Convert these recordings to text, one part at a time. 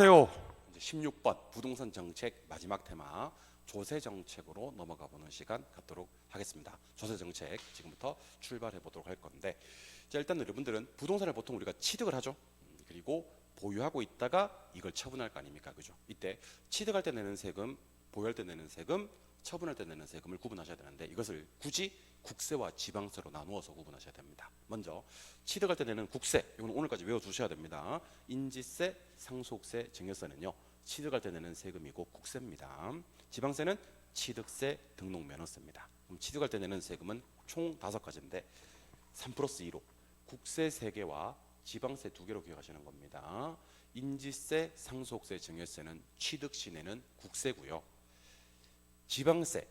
안녕하세요. 이제 16번 부동산 정책 마지막 테마 조세 정책으로 넘어가 보는 시간 갖도록 하겠습니다. 조세 정책 지금부터 출발해 보도록 할 건데, 자, 일단 여러분들은 부동산을 보통 우리가 취득을 하죠. 그리고 보유하고 있다가 이걸 처분할 거 아닙니까, 그죠? 이때 취득할 때 내는 세금, 보유할 때 내는 세금, 처분할 때 내는 세금을 구분하셔야 되는데, 이것을 굳이 국세와 지방세로 나누어서 구분하셔야 됩니다. 먼저 취득할 때 내는 국세, 이건 오늘까지 외워두셔야 됩니다. 인지세, 상속세, 증여세는요, 취득할 때 내는 세금이고 국세입니다. 지방세는 취득세, 등록면허세입니다. 그럼 취득할 때 내는 세금은 총 5가지인데 3+2로 국세 3개와 지방세 2개로 기억하시는 겁니다. 인지세, 상속세, 증여세는 취득 시 내는 국세고요. 지방세,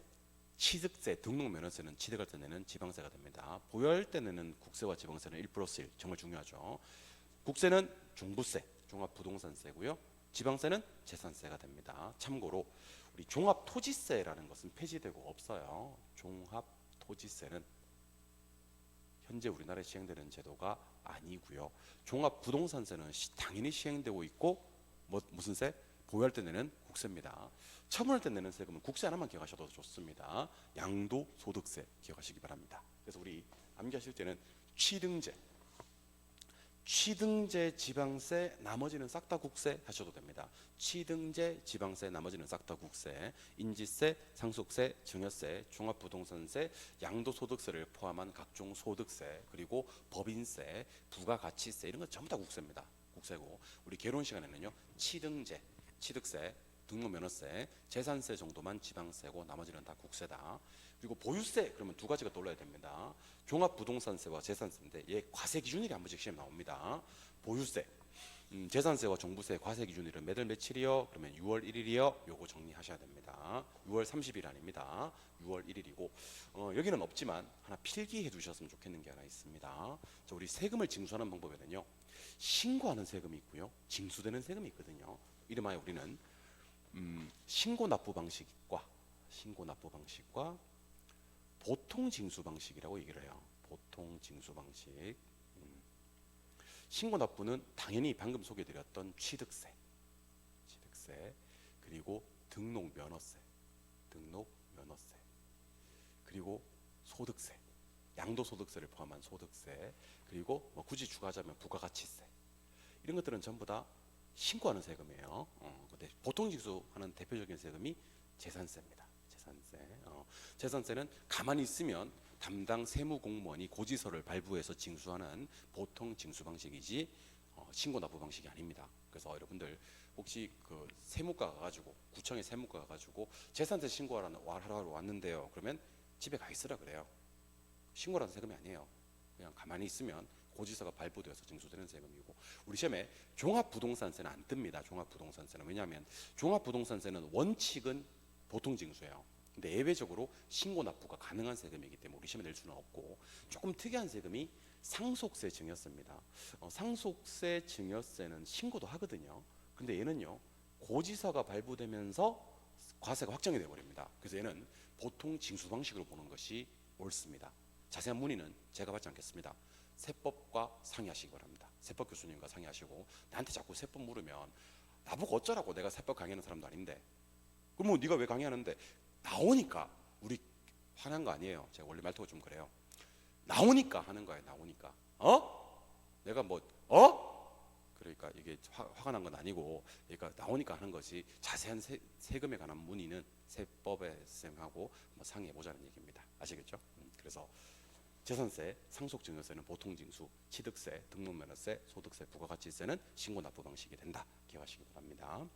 취득세, 등록면허세는 취득할 때 내는 지방세가 됩니다. 보유할 때 내는 국세와 지방세는 1+1, 정말 중요하죠. 국세는 종부세, 종합부동산세고요. 지방세는 재산세가 됩니다. 참고로 우리 종합토지세라는 것은 폐지되고 없어요. 종합토지세는 현재 우리나라에 시행되는 제도가 아니고요. 종합부동산세는 당연히 시행되고 있고, 무슨 세? 보유할 때 내는 국세입니다. 처분할 때 내는 세금은 국세 하나만 기억하셔도 좋습니다. 양도소득세 기억하시기 바랍니다. 그래서 우리 암기하실 때는 취등재, 지방세, 나머지는 싹 다 국세 하셔도 됩니다. 취등재, 지방세, 나머지는 싹 다 국세. 인지세, 상속세, 증여세, 종합부동산세, 양도소득세를 포함한 각종 소득세, 그리고 법인세, 부가가치세, 이런 건 전부 다 국세입니다. 국세고, 우리 개론 시간에는요, 취등재, 취득세, 등록면허세, 재산세 정도만 지방세고 나머지는 다 국세다. 그리고 보유세, 그러면 2가지가 떠올라야 됩니다. 종합부동산세와 재산세인데 얘 과세 기준일이 한 번씩 시험 나옵니다. 보유세, 재산세와 종부세 과세 기준일은 몇 월 며칠이요? 그러면 6월 1일이요. 요거 정리하셔야 됩니다. 6월 30일 아닙니다. 6월 1일이고, 여기는 없지만 하나 필기해 두셨으면 좋겠는 게 하나 있습니다. 자, 우리 세금을 징수하는 방법에는요, 신고하는 세금이 있고요, 징수되는 세금이 있거든요. 이름하여 우리는 신고 납부 방식과 보통 징수 방식이라고 얘기를 해요. 보통 징수 방식. 신고 납부는 당연히 방금 소개드렸던 취득세, 그리고 등록면허세, 그리고 소득세, 양도소득세를 포함한 소득세, 그리고 굳이 추가하자면 부가가치세, 이런 것들은 전부 다 신고하는 세금이에요. 근데 보통 징수하는 대표적인 세금이 재산세입니다. 재산세는 가만히 있으면 담당 세무공무원이 고지서를 발부해서 징수하는 보통 징수 방식이지 신고 납부 방식이 아닙니다. 그래서 여러분들 혹시 그 세무과 가가지고, 구청에 세무과 가가지고 재산세 신고하러 왔는데요, 그러면 집에 가 있으라 그래요. 신고라는 세금이 아니에요. 그냥 가만히 있으면 고지서가 발부되어서 징수되는 세금이고, 우리 시험에 종합부동산세는 안 뜹니다. 종합부동산세는. 왜냐하면 종합부동산세는 원칙은 보통징수예요. 근데 예외적으로 신고 납부가 가능한 세금이기 때문에 우리 시험에 낼 수는 없고, 조금 특이한 세금이 상속세, 증여세입니다. 상속세, 증여세는 신고도 하거든요. 근데 얘는요, 고지서가 발부되면서 과세가 확정이 되어버립니다. 그래서 얘는 보통 징수 방식으로 보는 것이 옳습니다. 자세한 문의는 제가 받지 않겠습니다. 세법과 상의하시기 바랍니다. 세법 교수님과 상의하시고, 나한테 자꾸 세법 물으면 나보고 어쩌라고, 내가 세법 강의하는 사람도 아닌데. 그럼 뭐 네가 왜 강의하는데? 나오니까. 우리 화난 거 아니에요. 제가 원래 말투가 좀 그래요. 나오니까 하는 거예요. 나오니까. 내가 뭐 그러니까 이게 화가 난 건 아니고, 그러니까 나오니까 하는 거지. 자세한 세금에 관한 문의는 세법에 쌤하고 상의해 보자는 얘기입니다. 아시겠죠? 그래서 재산세, 상속증여세는 보통징수, 취득세, 등록면허세, 소득세, 부가가치세는 신고납부 방식이 된다. 기억하시기 바랍니다.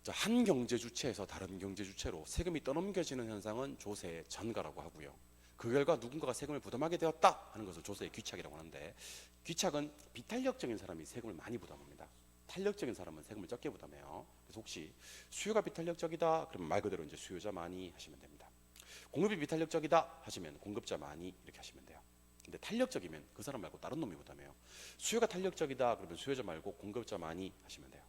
자, 한 경제주체에서 다른 경제주체로 세금이 떠넘겨지는 현상은 조세의 전가라고 하고요. 그 결과 누군가가 세금을 부담하게 되었다 하는 것을 조세의 귀착이라고 하는데, 귀착은 비탄력적인 사람이 세금을 많이 부담합니다. 탄력적인 사람은 세금을 적게 부담해요. 그래서 혹시 수요가 비탄력적이다 그러면 말 그대로 이제 수요자 많이 하시면 됩니다. 공급이 비탄력적이다 하시면 공급자 많이 이렇게 하시면 돼요. 근데 탄력적이면 그 사람 말고 다른 놈이 부담해요. 수요가 탄력적이다 그러면 수요자 말고 공급자 많이 하시면 돼요.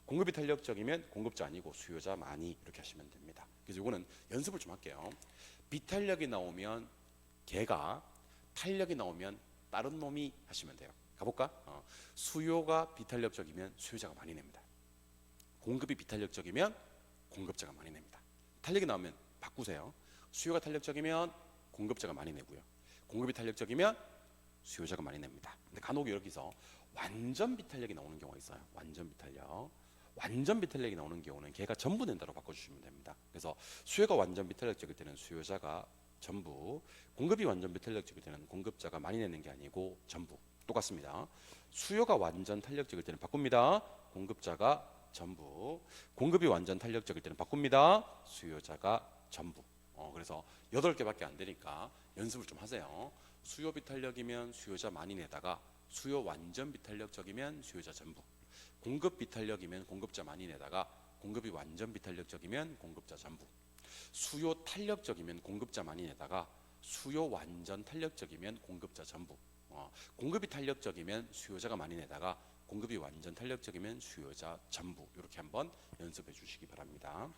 공급이 탄력적이면 공급자 아니고 수요자 많이 이렇게 하시면 됩니다. 그래서 이거는 연습을 좀 할게요. 비탄력이 나오면 걔가, 탄력이 나오면 다른 놈이 하시면 돼요. 가볼까? 수요가 비탄력적이면 수요자가 많이 냅니다. 공급이 비탄력적이면 공급자가 많이 냅니다. 탄력이 나오면 바꾸세요. 수요가 탄력적이면 공급자가 많이 내고요. 공급이 탄력적이면 수요자가 많이 냅니다. 근데 간혹 여기서 완전 비탄력이 나오는 경우가 있어요. 완전 비탄력이 나오는 경우는 걔가 전부 낸다로 바꿔주시면 됩니다. 그래서 수요가 완전 비탄력적일 때는 수요자가 전부, 공급이 완전 비탄력적일 때는 공급자가 많이 내는 게 아니고 전부 똑같습니다. 수요가 완전 탄력적일 때는 바꿉니다. 공급자가 전부, 공급이 완전 탄력적일 때는 바꿉니다. 수요자가 전부. 그래서 8개밖에 안 되니까 연습을 좀 하세요. 수요 비탄력이면 수요자 많이 내다가 수요 완전 비탄력적이면 수요자 전부, 공급 비탄력이면 공급자 많이 내다가 공급이 완전 비탄력적이면 공급자 전부, 수요 탄력적이면 공급자 많이 내다가 수요 완전 탄력적이면 공급자 전부, 공급이 탄력적이면 수요자가 많이 내다가 공급이 완전 탄력적이면 수요자 전부. 이렇게 한번 연습해 주시기 바랍니다.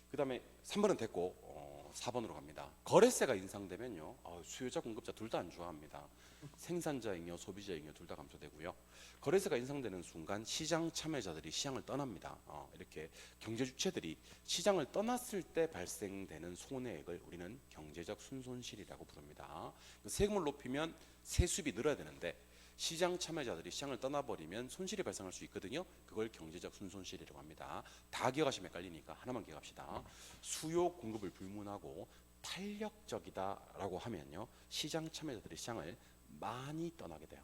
그 다음에 3번은 됐고 4번으로 갑니다. 거래세가 인상되면요, 수요자 공급자 둘 다 안 좋아합니다. 생산자 잉여 소비자 잉여 둘 다 감소되고요. 거래세가 인상되는 순간 시장 참여자들이 시장을 떠납니다. 이렇게 경제 주체들이 시장을 떠났을 때 발생되는 손해액을 우리는 경제적 순손실이라고 부릅니다. 세금을 높이면 세수입이 늘어야 되는데 시장 참여자들이 시장을 떠나버리면 손실이 발생할 수 있거든요. 그걸 경제적 순손실이라고 합니다. 다 기억하시면 헷갈리니까 하나만 기억합시다. 수요 공급을 불문하고 탄력적이다라고 하면요, 시장 참여자들이 시장을 많이 떠나게 돼요.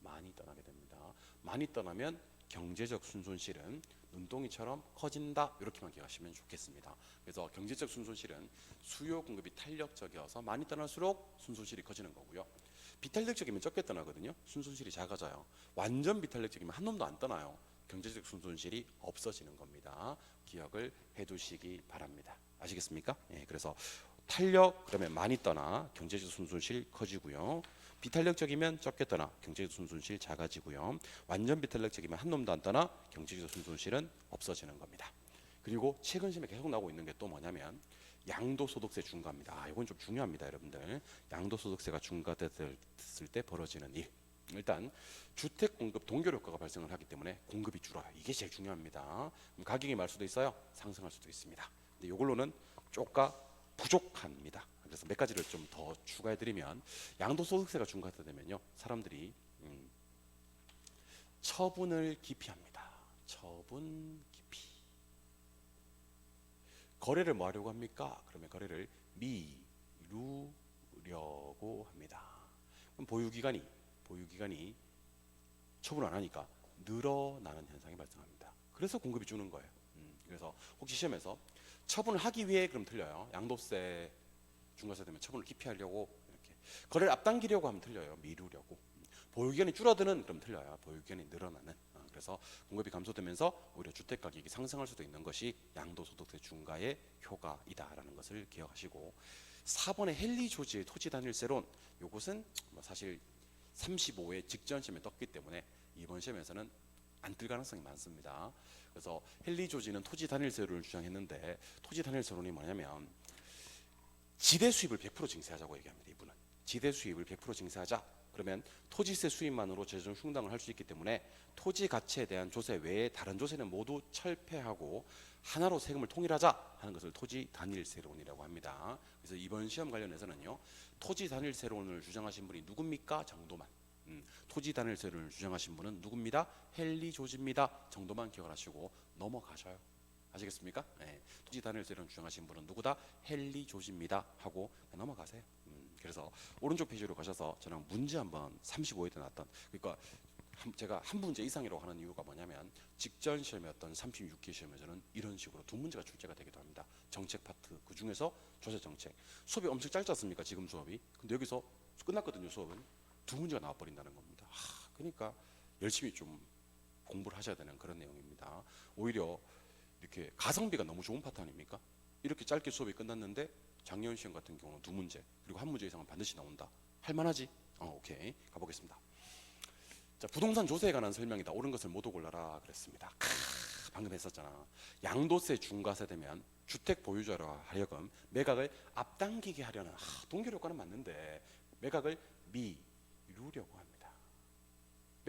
많이 떠나게 됩니다. 많이 떠나면 경제적 순손실은 눈덩이처럼 커진다. 이렇게만 기억하시면 좋겠습니다. 그래서 경제적 순손실은 수요 공급이 탄력적이어서 많이 떠날수록 순손실이 커지는 거고요. 비탄력적이면 적게 떠나거든요. 순손실이 작아져요. 완전 비탄력적이면 한 놈도 안 떠나요. 경제적 순손실이 없어지는 겁니다. 기억을 해두시기 바랍니다. 아시겠습니까? 그래서 탄력 그러면 많이 떠나 경제적 순손실 커지고요. 비탄력적이면 적게 떠나 경제적 순손실 작아지고요. 완전 비탄력적이면 한 놈도 안 떠나 경제적 순손실은 없어지는 겁니다. 그리고 최근 시험에 계속 나오고 있는 게 또 뭐냐면 양도소득세 중과입니다. 이건 좀 중요합니다, 여러분들. 양도소득세가 중과됐을 때 벌어지는 일. 일단 주택 공급 동결 효과가 발생을 하기 때문에 공급이 줄어요. 이게 제일 중요합니다. 가격이 말 수도 있어요, 상승할 수도 있습니다. 근데 이걸로는 조금 부족합니다. 그래서 몇 가지를 좀 더 추가해드리면 양도소득세가 중과되면요, 사람들이 처분을 기피합니다. 처분 기피. 거래를 뭐 하려고 합니까? 그러면 거래를 미루려고 합니다. 그럼 보유기간이 처분 안 하니까 늘어나는 현상이 발생합니다. 그래서 공급이 주는 거예요. 그래서 혹시 시험에서 처분을 하기 위해 그럼 틀려요. 양도세 중과세 되면 처분을 기피하려고 이렇게, 거래를 앞당기려고 하면 틀려요. 미루려고. 보유기간이 줄어드는 그럼 틀려요. 보유기간이 늘어나는. 그래서 공급이 감소되면서 오히려 주택 가격이 상승할 수도 있는 것이 양도소득세 중과의 효과이다라는 것을 기억하시고, 4번의 헨리 조지의 토지 단일세론, 이것은 사실 35회 직전 시험에 떴기 때문에 이번 시험에서는 안 뜰 가능성이 많습니다. 그래서 헨리 조지는 토지 단일세론을 주장했는데, 토지 단일세론이 뭐냐면 지대 수입을 100% 징수하자고 얘기합니다. 이분은 지대 수입을 100% 징수하자. 그러면 토지세 수입만으로 재정 흉당을 할 수 있기 때문에 토지 가치에 대한 조세 외에 다른 조세는 모두 철폐하고 하나로 세금을 통일하자 하는 것을 토지 단일세론이라고 합니다. 그래서 이번 시험 관련해서는요, 토지 단일세론을 주장하신 분이 누굽니까? 정도만. 토지 단일세론을 주장하신 분은 누굽니다? 헨리 조지입니다. 정도만 기억을 하시고 넘어가셔요. 아시겠습니까? 토지 단일세론 주장하신 분은 누구다? 헨리 조지입니다 하고 넘어가세요. 그래서 오른쪽 페이지로 가셔서 저랑 문제 한번 35회 때 나왔던, 그러니까 제가 한 문제 이상이라고 하는 이유가 뭐냐면 직전 시험이었던 36회 시험에서는 이런 식으로 두 문제가 출제가 되기도 합니다. 정책 파트, 그 중에서 조세 정책. 수업이 엄청 짧지 않습니까? 지금 수업이. 근데 여기서 끝났거든요. 수업은 두 문제가 나와버린다는 겁니다. 그러니까 열심히 좀 공부를 하셔야 되는 그런 내용입니다. 오히려 이렇게 가성비가 너무 좋은 파트 아닙니까? 이렇게 짧게 수업이 끝났는데 작년 시험 같은 경우는 두 문제 그리고 한 문제 이상은 반드시 나온다. 할만하지? 오케이, 가보겠습니다. 자, 부동산 조세에 관한 설명이다. 옳은 것을 모두 골라라 그랬습니다. 방금 했었잖아. 양도세 중과세 되면 주택 보유자로 하여금 매각을 앞당기게 하려는, 동결 효과는 맞는데 매각을 미루려고 합니다.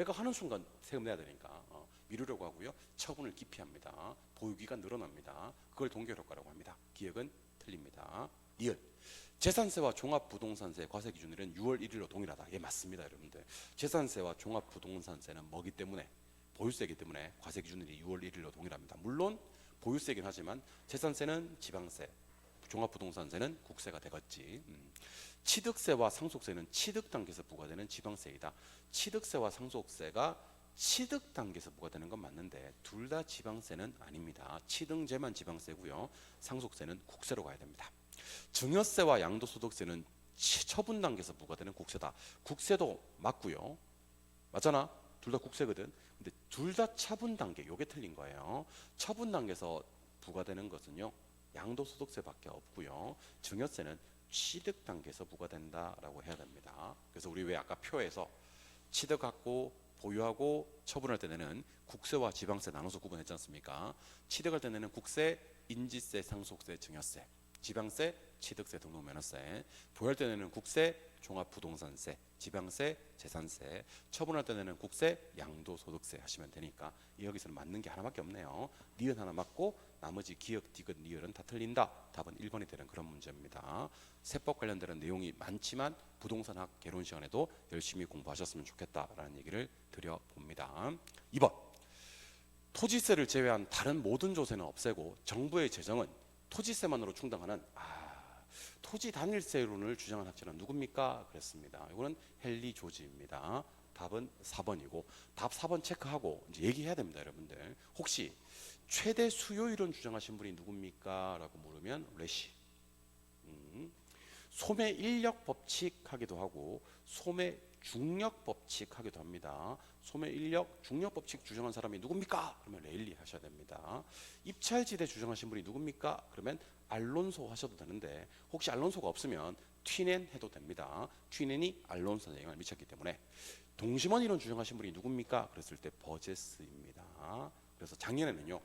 매각 하는 순간 세금 내야 되니까 미루려고 하고요. 처분을 기피합니다. 보유기간 늘어납니다. 그걸 동결효과라고 합니다. 기억은 틀립니다. 니은 재산세와 종합부동산세 과세 기준일은 6월 1일로 동일하다. 예, 맞습니다, 여러분들. 재산세와 종합부동산세는 뭐기 때문에 보유세이기 때문에 과세 기준일이 6월 1일로 동일합니다. 물론 보유세이긴 하지만 재산세는 지방세, 종합부동산세는 국세가 되겠지. 취득세와 상속세는 취득 단계에서 부과되는 지방세이다. 취득세와 상속세가 취득 단계에서 부과되는 건 맞는데 둘 다 지방세는 아닙니다. 취등제만 지방세고요. 상속세는 국세로 가야 됩니다. 증여세와 양도소득세는 처분 단계에서 부과되는 국세다. 국세도 맞고요. 맞잖아. 둘 다 국세거든. 근데 둘 다 처분 단계. 요게 틀린 거예요. 처분 단계에서 부과되는 것은요. 양도소득세밖에 없고요. 증여세는 취득 단계에서 부과된다라고 해야 됩니다. 그래서 우리 왜 아까 표에서 취득하고 보유하고 처분할 때는 국세와 지방세 나눠서 구분했지 않습니까? 취득할 때는 국세, 인지세, 상속세, 증여세, 지방세, 취득세, 등록면허세, 보유할 때는 국세, 종합부동산세, 지방세, 재산세, 처분할 때는 국세, 양도소득세 하시면 되니까 여기서는 맞는 게 하나밖에 없네요. 니은 하나 맞고 나머지 기역, 디귿, 리을은 다 틀린다. 답은 1번이 되는 그런 문제입니다. 세법 관련된 내용이 많지만 부동산학 개론 시간에도 열심히 공부하셨으면 좋겠다라는 얘기를 드려봅니다. 2번 토지세를 제외한 다른 모든 조세는 없애고 정부의 재정은 토지세만으로 충당하는 토지 단일세론을 주장한 학자는 누굽니까? 그랬습니다. 이거는 헨리 조지입니다. 답은 4번이고 답 4번 체크하고 이제 얘기해야 됩니다, 여러분들. 혹시 최대 수요이론 주장하신 분이 누굽니까? 라고 물으면 레시. 소매 인력 법칙 하기도 하고 소매 중력 법칙 하기도 합니다. 소매 인력 중력 법칙 주장한 사람이 누굽니까? 그러면 레일리 하셔야 됩니다. 입찰지대 주장하신 분이 누굽니까? 그러면 알론소 하셔도 되는데 혹시 알론소가 없으면 튀넨 해도 됩니다. 튀넨이 알론소에 영향을 미쳤기 때문에. 동심원 이론 주장하신 분이 누굽니까? 그랬을 때 버제스입니다. 그래서 작년에는요.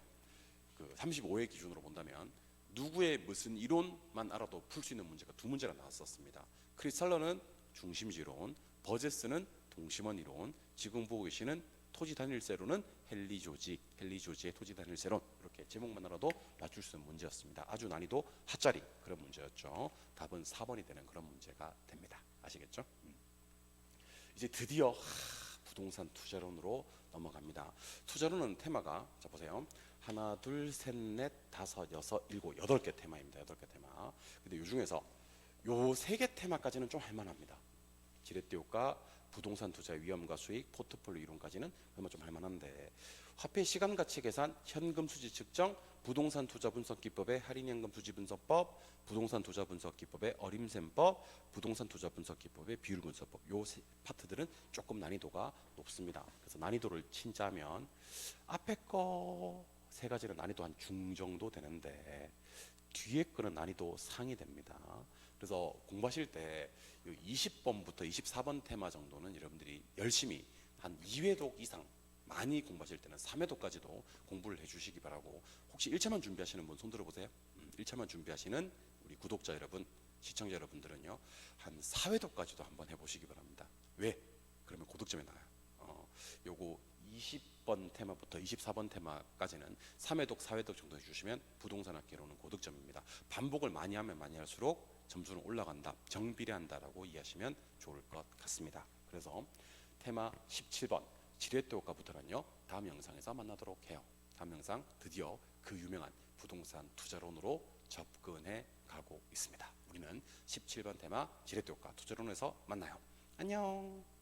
그 35회 기준으로 본다면 누구의 무슨 이론만 알아도 풀 수 있는 문제가 두 문제가 나왔었습니다. 크리스탈러는 중심지론, 버제스는 동심원 이론, 지금 보고 계시는 토지 단일세론은 헨리 조지의 토지 단일세론. 이렇게 제목만 알아도 맞출 수 있는 문제였습니다. 아주 난이도 하짜리 그런 문제였죠. 답은 4번이 되는 그런 문제가 됩니다. 아시겠죠? 이제 드디어 부동산 투자론으로 넘어갑니다. 투자론은 테마가 자 보세요. 하나, 둘, 셋, 넷, 다섯, 여섯, 일곱, 8개 테마입니다. 8개 테마. 근데 이 중에서 요 3개 테마까지는 좀 할만합니다. 지렛대 효과, 부동산 투자 위험과 수익, 포트폴리오 이론까지는 얼마 좀 할만한데 화폐 시간 가치 계산, 현금 수지 측정, 부동산 투자 분석 기법의 할인 현금 수지 분석법, 부동산 투자 분석 기법의 어림셈법, 부동산 투자 분석 기법의 비율 분석법. 요 파트들은 조금 난이도가 높습니다. 그래서 난이도를 친자면 앞에 거 세 가지는 난이도 한 중 정도 되는데 뒤에 거는 난이도 상이 됩니다. 그래서 공부하실 때 20번부터 24번 테마 정도는 여러분들이 열심히 한 2회독 이상 많이 공부하실 때는 3회독까지도 공부를 해주시기 바라고. 혹시 1차만 준비하시는 분 손 들어보세요. 1차만 준비하시는 우리 구독자 여러분, 시청자 여러분들은요 한 4회독까지도 한번 해보시기 바랍니다. 왜? 그러면 고득점이 나와요. 요거 20번 테마부터 24번 테마까지는 3회독, 4회독 정도 해주시면 부동산학개론은 고득점입니다. 반복을 많이 하면 많이 할수록 점수는 올라간다, 정비례한다라고 이해하시면 좋을 것 같습니다. 그래서 테마 17번 지렛대 효과부터는요 다음 영상에서 만나도록 해요. 다음 영상 드디어 그 유명한 부동산 투자론으로 접근해 가고 있습니다. 우리는 17번 테마 지렛대 효과 투자론에서 만나요. 안녕.